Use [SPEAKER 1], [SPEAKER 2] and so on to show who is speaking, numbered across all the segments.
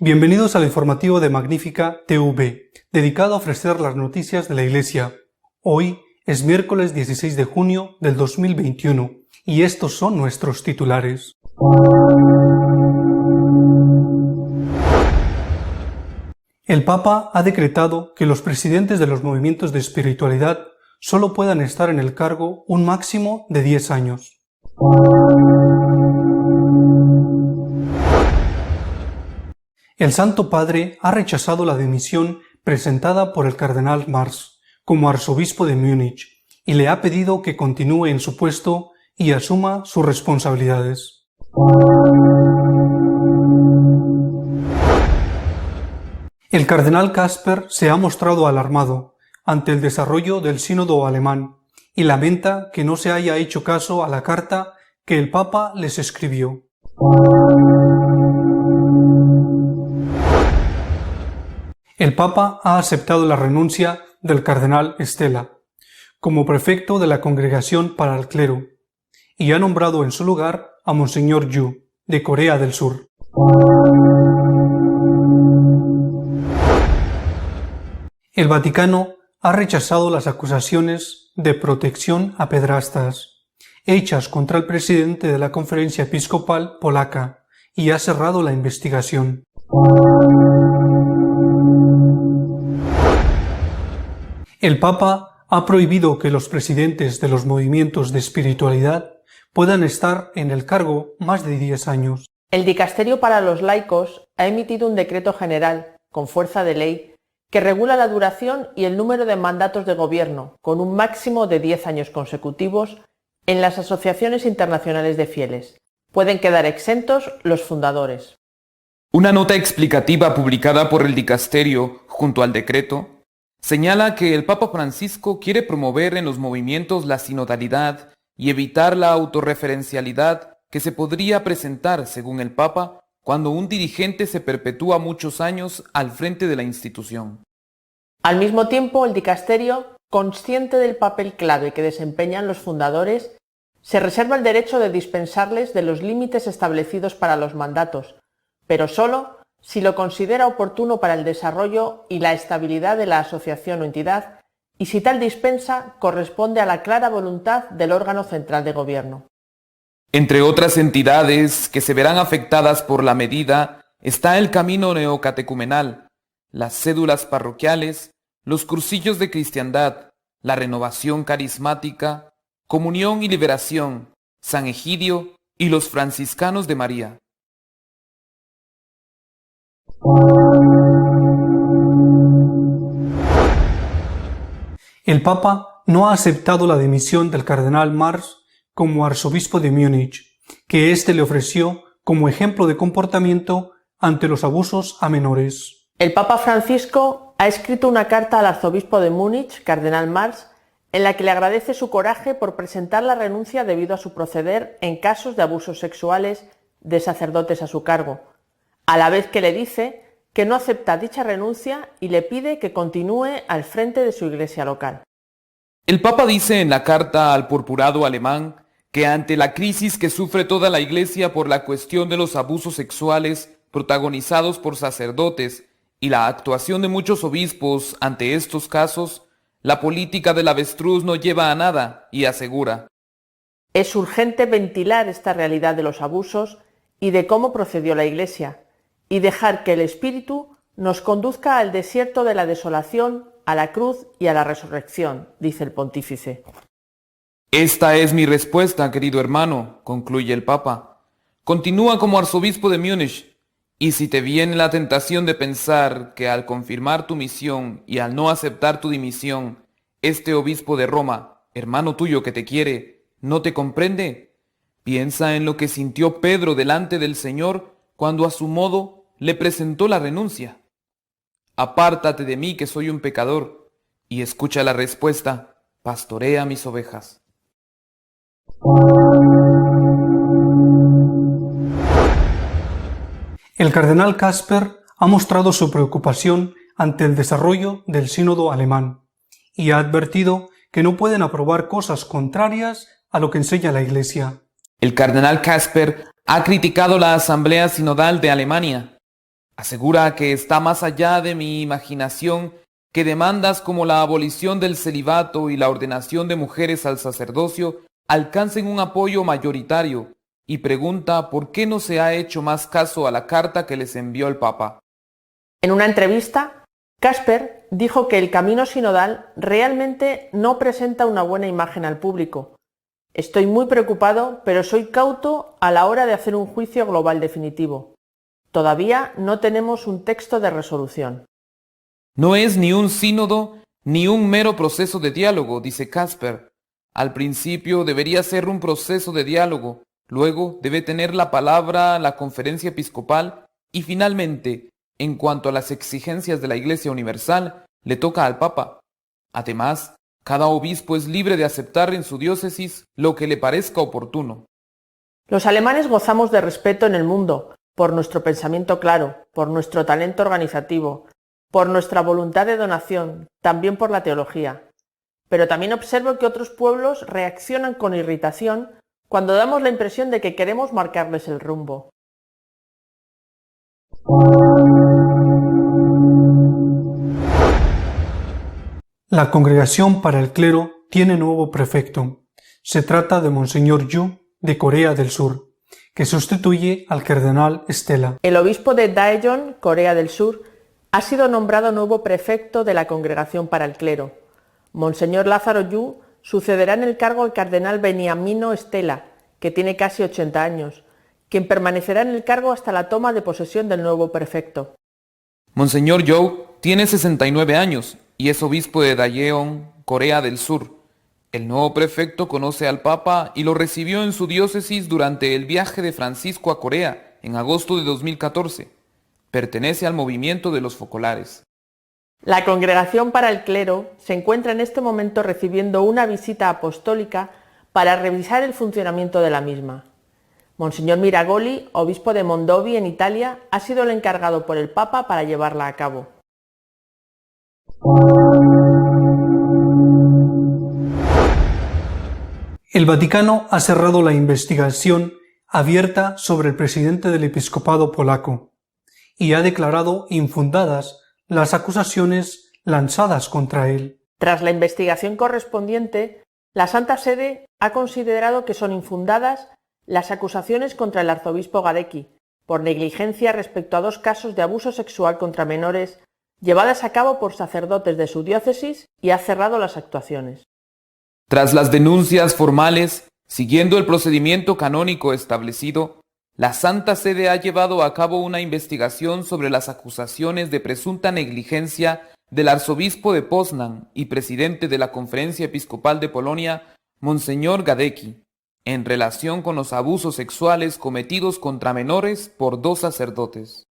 [SPEAKER 1] Bienvenidos al informativo de Magnífica TV, dedicado a ofrecer las noticias de la Iglesia. Hoy es miércoles 16 de junio del 2021 y estos son nuestros titulares. El Papa ha decretado que los presidentes de los movimientos de espiritualidad solo puedan estar en el cargo un máximo de 10 años. El Santo Padre ha rechazado la dimisión presentada por el cardenal Marx como arzobispo de Múnich y le ha pedido que continúe en su puesto y asuma sus responsabilidades. El cardenal Kasper se ha mostrado alarmado ante el desarrollo del sínodo alemán y lamenta que no se haya hecho caso a la carta que el Papa les escribió. El Papa ha aceptado la renuncia del cardenal Stella como prefecto de la Congregación para el Clero y ha nombrado en su lugar a Monseñor Yu, de Corea del Sur. El Vaticano ha rechazado las acusaciones de protección a pedrastas hechas contra el presidente de la Conferencia Episcopal Polaca y ha cerrado la investigación. El Papa ha prohibido que los presidentes de los movimientos de espiritualidad puedan estar en el cargo más de 10 años.
[SPEAKER 2] El Dicasterio para los Laicos ha emitido un decreto general, con fuerza de ley, que regula la duración y el número de mandatos de gobierno, con un máximo de 10 años consecutivos, en las asociaciones internacionales de fieles. Pueden quedar exentos los fundadores.
[SPEAKER 3] Una nota explicativa publicada por el Dicasterio junto al decreto señala que el Papa Francisco quiere promover en los movimientos la sinodalidad y evitar la autorreferencialidad que se podría presentar, según el Papa, cuando un dirigente se perpetúa muchos años al frente de la institución.
[SPEAKER 2] Al mismo tiempo, el Dicasterio, consciente del papel clave que desempeñan los fundadores, se reserva el derecho de dispensarles de los límites establecidos para los mandatos, pero solo si lo considera oportuno para el desarrollo y la estabilidad de la asociación o entidad, y si tal dispensa corresponde a la clara voluntad del órgano central de gobierno.
[SPEAKER 3] Entre otras entidades que se verán afectadas por la medida está el camino neocatecumenal, las cédulas parroquiales, los cursillos de cristiandad, la renovación carismática, comunión y liberación, San Egidio y los franciscanos de María.
[SPEAKER 1] El Papa no ha aceptado la dimisión del cardenal Marx como arzobispo de Múnich, que éste le ofreció como ejemplo de comportamiento ante los abusos a menores.
[SPEAKER 2] El Papa Francisco ha escrito una carta al arzobispo de Múnich, cardenal Marx, en la que le agradece su coraje por presentar la renuncia debido a su proceder en casos de abusos sexuales de sacerdotes a su cargo, a la vez que le dice que no acepta dicha renuncia y le pide que continúe al frente de su iglesia local.
[SPEAKER 3] El Papa dice en la carta al purpurado alemán que ante la crisis que sufre toda la Iglesia por la cuestión de los abusos sexuales protagonizados por sacerdotes y la actuación de muchos obispos ante estos casos, la política del avestruz no lleva a nada y asegura:
[SPEAKER 2] es urgente ventilar esta realidad de los abusos y de cómo procedió la Iglesia, y dejar que el Espíritu nos conduzca al desierto de la desolación, a la cruz y a la resurrección, dice el pontífice.
[SPEAKER 3] Esta es mi respuesta, querido hermano, concluye el Papa. Continúa como arzobispo de Múnich, y si te viene la tentación de pensar que al confirmar tu misión y al no aceptar tu dimisión, este obispo de Roma, hermano tuyo que te quiere, no te comprende, piensa en lo que sintió Pedro delante del Señor cuando a su modo le presentó la renuncia. Apártate de mí que soy un pecador, y escucha la respuesta: pastorea mis ovejas.
[SPEAKER 1] El cardenal Kasper ha mostrado su preocupación ante el desarrollo del sínodo alemán y ha advertido que no pueden aprobar cosas contrarias a lo que enseña la Iglesia.
[SPEAKER 3] El cardenal Kasper ha criticado la Asamblea Sinodal de Alemania. Asegura que está más allá de mi imaginación que demandas como la abolición del celibato y la ordenación de mujeres al sacerdocio alcancen un apoyo mayoritario, y pregunta por qué no se ha hecho más caso a la carta que les envió el Papa.
[SPEAKER 2] En una entrevista, Casper dijo que el camino sinodal realmente no presenta una buena imagen al público. Estoy muy preocupado, pero soy cauto a la hora de hacer un juicio global definitivo. Todavía no tenemos un texto de resolución.
[SPEAKER 3] No es ni un sínodo ni un mero proceso de diálogo, dice Casper. Al principio debería ser un proceso de diálogo, luego debe tener la palabra la conferencia episcopal y finalmente, en cuanto a las exigencias de la Iglesia Universal, le toca al Papa. Además, cada obispo es libre de aceptar en su diócesis lo que le parezca oportuno.
[SPEAKER 2] Los alemanes gozamos de respeto en el mundo por nuestro pensamiento claro, por nuestro talento organizativo, por nuestra voluntad de donación, también por la teología. Pero también observo que otros pueblos reaccionan con irritación cuando damos la impresión de que queremos marcarles el rumbo.
[SPEAKER 1] La Congregación para el Clero tiene nuevo prefecto. Se trata de Monseñor Yu, de Corea del Sur, que sustituye al cardenal Stella.
[SPEAKER 2] El obispo de Daejeon, Corea del Sur, ha sido nombrado nuevo prefecto de la Congregación para el Clero. Monseñor Lázaro Yu sucederá en el cargo al cardenal Beniamino Stella, que tiene casi 80 años, quien permanecerá en el cargo hasta la toma de posesión del nuevo prefecto.
[SPEAKER 3] Monseñor Yu tiene 69 años y es obispo de Daejeon, Corea del Sur. El nuevo prefecto conoce al Papa y lo recibió en su diócesis durante el viaje de Francisco a Corea en agosto de 2014. Pertenece al movimiento de los focolares.
[SPEAKER 2] La Congregación para el Clero se encuentra en este momento recibiendo una visita apostólica para revisar el funcionamiento de la misma. Monseñor Miragoli, obispo de Mondovi en Italia, ha sido el encargado por el Papa para llevarla a cabo.
[SPEAKER 1] El Vaticano ha cerrado la investigación abierta sobre el presidente del episcopado polaco y ha declarado infundadas las acusaciones lanzadas contra él.
[SPEAKER 2] Tras la investigación correspondiente, la Santa Sede ha considerado que son infundadas las acusaciones contra el arzobispo Gadecki por negligencia respecto a 2 casos de abuso sexual contra menores llevadas a cabo por sacerdotes de su diócesis y ha cerrado las actuaciones.
[SPEAKER 3] Tras las denuncias formales, siguiendo el procedimiento canónico establecido, la Santa Sede ha llevado a cabo una investigación sobre las acusaciones de presunta negligencia del arzobispo de Poznań y presidente de la Conferencia Episcopal de Polonia, Monseñor Gadecki, en relación con los abusos sexuales cometidos contra menores por 2 sacerdotes.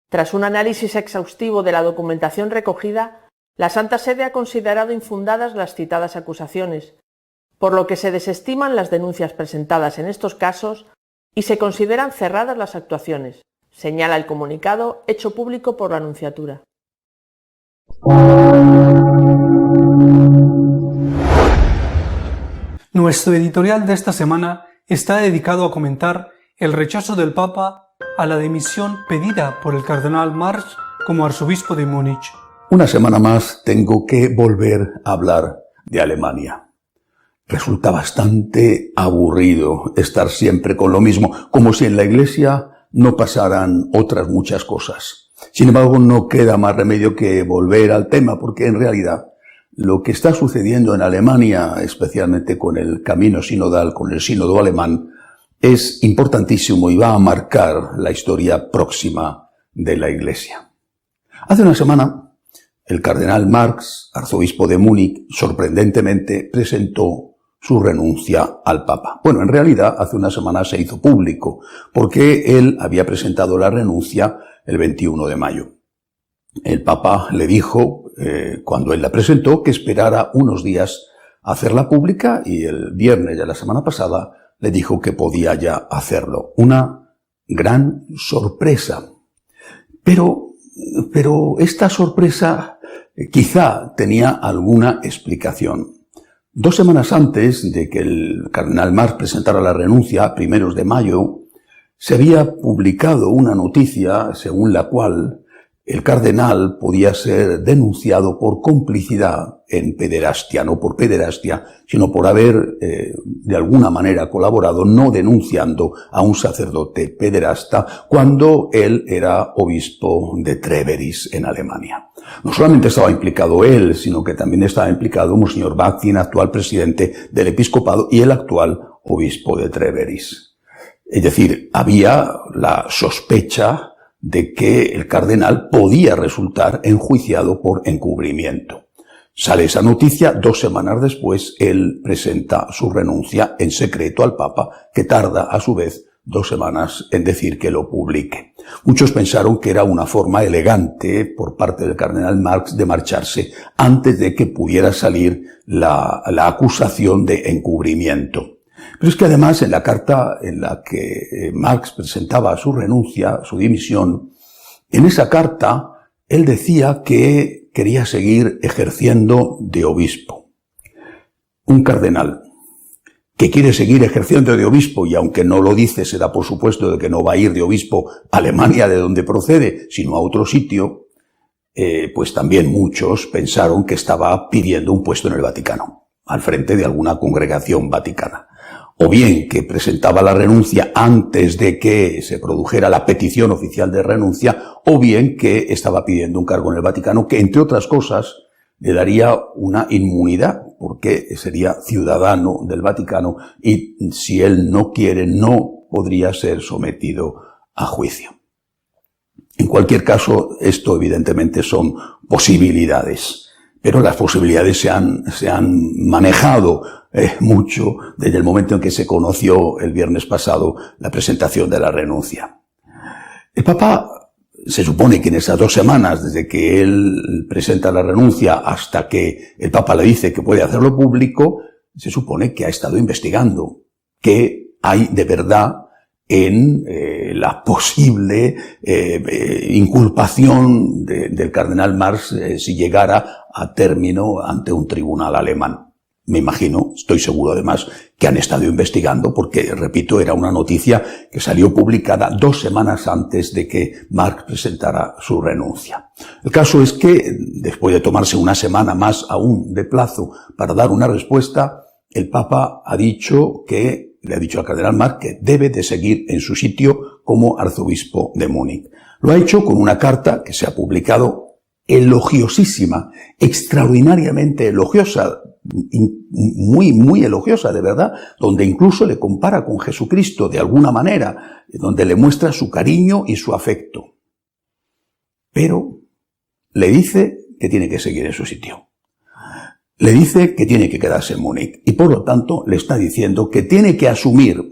[SPEAKER 2] Tras un análisis exhaustivo de la documentación recogida, la Santa Sede ha considerado infundadas las citadas acusaciones, por lo que se desestiman las denuncias presentadas en estos casos y se consideran cerradas las actuaciones, señala el comunicado hecho público por la Nunciatura.
[SPEAKER 1] Nuestro editorial de esta semana está dedicado a comentar el rechazo del Papa a la dimisión pedida por el cardenal Marx como arzobispo de Múnich.
[SPEAKER 4] Una semana más tengo que volver a hablar de Alemania. Resulta bastante aburrido estar siempre con lo mismo, como si en la Iglesia no pasaran otras muchas cosas. Sin embargo, no queda más remedio que volver al tema, porque en realidad lo que está sucediendo en Alemania, especialmente con el camino sinodal, con el sínodo alemán, es importantísimo y va a marcar la historia próxima de la Iglesia. Hace una semana, el cardenal Marx, arzobispo de Múnich, sorprendentemente presentó su renuncia al Papa. Bueno, en realidad hace una semana se hizo público, porque él había presentado la renuncia el 21 de mayo. El Papa le dijo, cuando él la presentó, que esperara unos días a hacerla pública y el viernes de la semana pasada le dijo que podía ya hacerlo. Una gran sorpresa. Pero esta sorpresa quizá tenía alguna explicación. 2 semanas antes de que el cardenal Marx presentara la renuncia, a primeros de mayo, se había publicado una noticia según la cual el cardenal podía ser denunciado por complicidad en pederastia, no por pederastia, sino por haber de alguna manera colaborado, no denunciando a un sacerdote pederasta cuando él era obispo de Treveris en Alemania. No solamente estaba implicado él, sino que también estaba implicado Monseñor Bactin, actual presidente del episcopado, y el actual obispo de Treveris. Es decir, había la sospecha de que el cardenal podía resultar enjuiciado por encubrimiento. Sale esa noticia, 2 semanas después él presenta su renuncia en secreto al Papa, que tarda a su vez 2 semanas en decir que lo publique. Muchos pensaron que era una forma elegante por parte del cardenal Marx de marcharse antes de que pudiera salir la acusación de encubrimiento. Pero es que además en la carta en la que Marx presentaba su renuncia, su dimisión, en esa carta él decía que quería seguir ejerciendo de obispo. Un cardenal que quiere seguir ejerciendo de obispo, y aunque no lo dice, se da por supuesto de que no va a ir de obispo a Alemania, de donde procede, sino a otro sitio, pues también muchos pensaron que estaba pidiendo un puesto en el Vaticano, al frente de alguna congregación vaticana. O bien que presentaba la renuncia antes de que se produjera la petición oficial de renuncia, o bien que estaba pidiendo un cargo en el Vaticano que, entre otras cosas, le daría una inmunidad, porque sería ciudadano del Vaticano y si él no quiere, no podría ser sometido a juicio. En cualquier caso, esto evidentemente son posibilidades. Pero las posibilidades se han manejado mucho desde el momento en que se conoció el viernes pasado la presentación de la renuncia. El Papa se supone que en esas 2 semanas, desde que él presenta la renuncia hasta que el Papa le dice que puede hacerlo público, se supone que ha estado investigando qué hay de verdad en la posible inculpación del cardenal Marx si llegara a término ante un tribunal alemán. Me imagino, estoy seguro además, que han estado investigando porque, repito, era una noticia que salió publicada 2 semanas antes de que Marx presentara su renuncia. El caso es que, después de tomarse una semana más aún de plazo para dar una respuesta, el Papa le ha dicho al cardenal Marx que debe de seguir en su sitio como arzobispo de Múnich. Lo ha hecho con una carta que se ha publicado elogiosísima, extraordinariamente elogiosa, muy, muy elogiosa, de verdad, donde incluso le compara con Jesucristo de alguna manera, donde le muestra su cariño y su afecto. Pero le dice que tiene que seguir en su sitio. Le dice que tiene que quedarse en Múnich y por lo tanto le está diciendo que tiene que asumir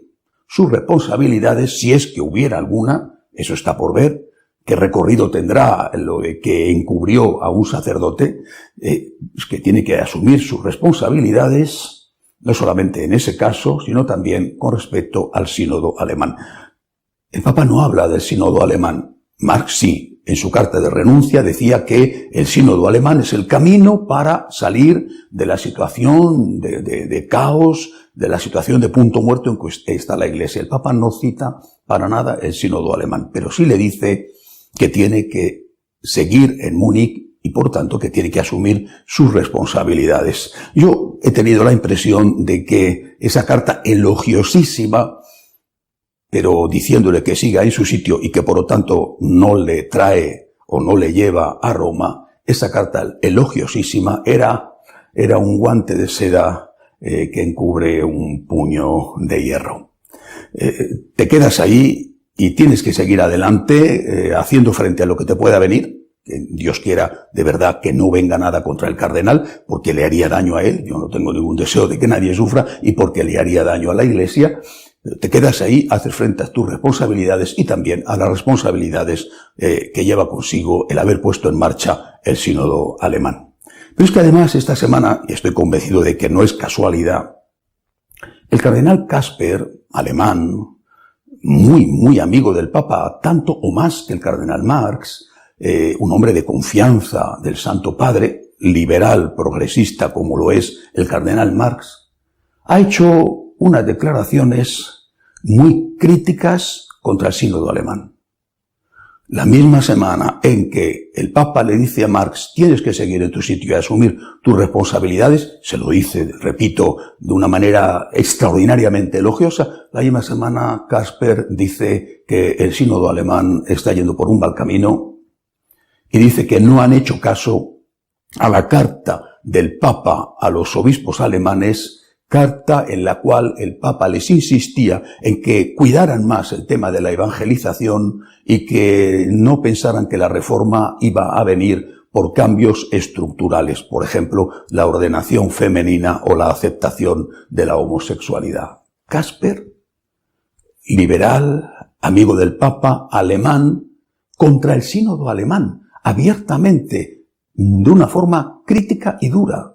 [SPEAKER 4] sus responsabilidades si es que hubiera alguna, eso está por ver, qué recorrido tendrá lo de que encubrió a un sacerdote, que tiene que asumir sus responsabilidades, no solamente en ese caso, sino también con respecto al sínodo alemán. El Papa no habla del sínodo alemán. Marx sí, en su carta de renuncia decía que el sínodo alemán es el camino para salir de la situación de caos, de la situación de punto muerto en que está la Iglesia. El Papa no cita para nada el sínodo alemán, pero sí le dice que tiene que seguir en Múnich y por tanto que tiene que asumir sus responsabilidades. Yo he tenido la impresión de que esa carta elogiosísima, pero diciéndole que siga en su sitio y que por lo tanto no le trae o no le lleva a Roma, esa carta elogiosísima era un guante de seda que encubre un puño de hierro. Te quedas ahí y tienes que seguir adelante haciendo frente a lo que te pueda venir. Que Dios quiera de verdad que no venga nada contra el cardenal, porque le haría daño a él. Yo no tengo ningún deseo de que nadie sufra y porque le haría daño a la Iglesia. Te quedas ahí, haces frente a tus responsabilidades y también a las responsabilidades que lleva consigo el haber puesto en marcha el sínodo alemán. Pero es que además esta semana, y estoy convencido de que no es casualidad, el cardenal Kasper, alemán, muy, muy amigo del Papa, tanto o más que el cardenal Marx, un hombre de confianza del Santo Padre, liberal, progresista como lo es el cardenal Marx, ha hecho unas declaraciones muy críticas contra el sínodo alemán. La misma semana en que el Papa le dice a Marx, tienes que seguir en tu sitio y asumir tus responsabilidades, se lo dice, repito, de una manera extraordinariamente elogiosa, la misma semana Casper dice que el sínodo alemán está yendo por un mal camino y dice que no han hecho caso a la carta del Papa a los obispos alemanes, carta en la cual el Papa les insistía en que cuidaran más el tema de la evangelización y que no pensaran que la reforma iba a venir por cambios estructurales, por ejemplo, la ordenación femenina o la aceptación de la homosexualidad. Casper, liberal, amigo del Papa, alemán, contra el sínodo alemán, abiertamente, de una forma crítica y dura.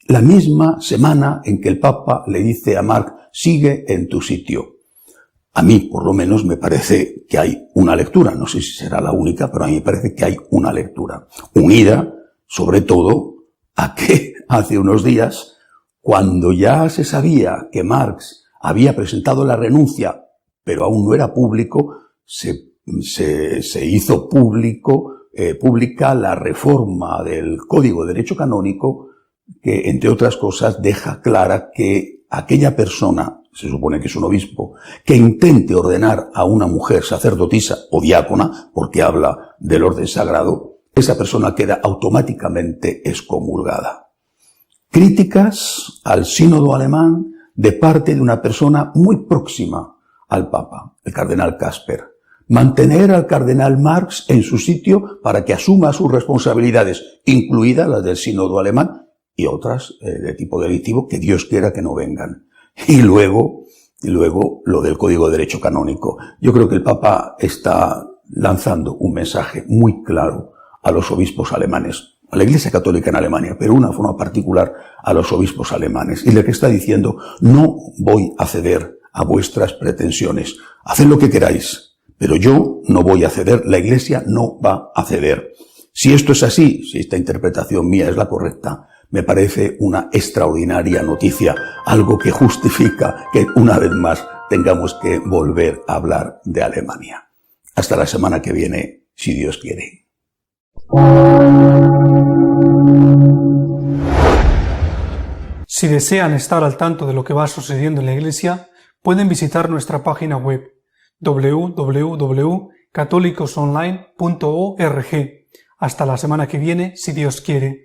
[SPEAKER 4] La misma semana en que el Papa le dice a Marx, sigue en tu sitio. A mí, por lo menos, me parece que hay una lectura, no sé si será la única, pero a mí me parece que hay una lectura, unida, sobre todo, a que hace unos días, cuando ya se sabía que Marx había presentado la renuncia, pero aún no era público, se hizo pública la reforma del Código de Derecho Canónico, que, entre otras cosas, deja clara que aquella persona, se supone que es un obispo, que intente ordenar a una mujer sacerdotisa o diácona, porque habla del orden sagrado, esa persona queda automáticamente excomulgada. Críticas al sínodo alemán de parte de una persona muy próxima al Papa, el cardenal Casper. Mantener al cardenal Marx en su sitio para que asuma sus responsabilidades, incluidas las del sínodo alemán, y otras de tipo delictivo que Dios quiera que no vengan. Y luego lo del Código de Derecho Canónico. Yo creo que el Papa está lanzando un mensaje muy claro a los obispos alemanes, a la Iglesia Católica en Alemania, pero de una forma particular a los obispos alemanes. Y le que está diciendo, no voy a ceder a vuestras pretensiones. Haced lo que queráis, pero yo no voy a ceder, la Iglesia no va a ceder. Si esto es así, si esta interpretación mía es la correcta, me parece una extraordinaria noticia, algo que justifica que una vez más tengamos que volver a hablar de Alemania. Hasta la semana que viene, si Dios quiere.
[SPEAKER 1] Si desean estar al tanto de lo que va sucediendo en la Iglesia, pueden visitar nuestra página web www.católicosonline.org. Hasta la semana que viene, si Dios quiere.